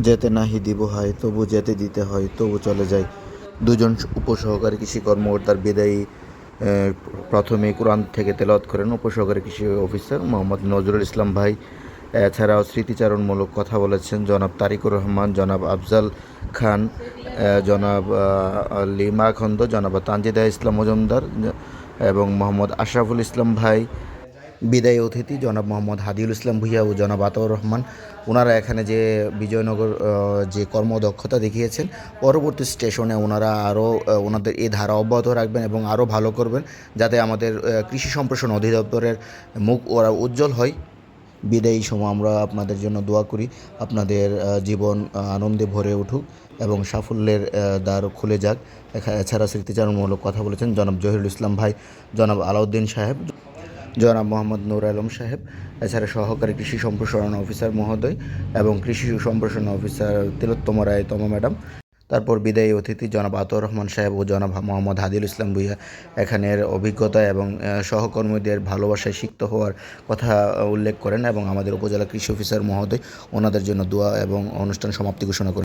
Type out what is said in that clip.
যেতে নাহি দিব হয়, তবু যেতে দিতে হয়, তবু চলে যাই। দুজন উপসহকারী কৃষি কর্মকর্তার বিদায়ী প্রথমে কোরআন থেকে তেলাওয়াত করেন উপসহকারী কৃষি অফিসার মোহাম্মদ নজরুল ইসলাম ভাই। এছাড়াও স্মৃতিচারণমূলক কথা বলেছেন জনাব তারিকুর রহমান, জনাব আফজাল খান, জনাব লিমা খন্দ, জনাব তানজিদা ইসলাম মজুমদার এবং মোহাম্মদ আশরাফুল ইসলাম ভাই। বিদায়ী অতিথি জনাব মোহাম্মদ হাদিউল ইসলাম ভূঁইয়া ও জনাব আতাউর রহমান। ওনারা এখানে যে বিজয়নগর যে কর্মদক্ষতা দেখিয়েছেন, পরবর্তী স্টেশনে ওনারা আরও ওনাদের এই ধারা অব্যাহত রাখবেন এবং আরও ভালো করবেন, যাতে আমাদের কৃষি সম্প্রসারণ অধিদপ্তরের মুখ ওরা উজ্জ্বল হয়। বিদায়ী সময় আমরা আপনাদের জন্য দোয়া করি, আপনাদের জীবন আনন্দে ভরে উঠুক এবং সাফল্যের দ্বার খুলে যাক। এছাড়া স্মৃতিচারণমূলক কথা বলেছেন জনাব জহিরুল ইসলাম ভাই, জনাব আলাউদ্দিন সাহেব, জনাব মোহাম্মদ নূর আলম সাহেব। এছাড়া সহকারী কৃষি সম্প্রসারণ অফিসার মহোদয় এবং কৃষি সম্প্রসারণ অফিসার তিলোত্তমা রায় তমা ম্যাডাম। তারপর বিদায়ী অতিথি জনাব আতাউর রহমান সাহেব ও জনাব মোহাম্মদ হাদিউল ইসলাম ভূঁইয়া এখানের অভিজ্ঞতা এবং সহকর্মীদের ভালোবাসায় সিক্ত হওয়ার কথা উল্লেখ করেন এবং আমাদের উপজেলা কৃষি অফিসার মহোদয় ওনাদের জন্য দোয়া এবং অনুষ্ঠান সমাপ্তি ঘোষণা করেন।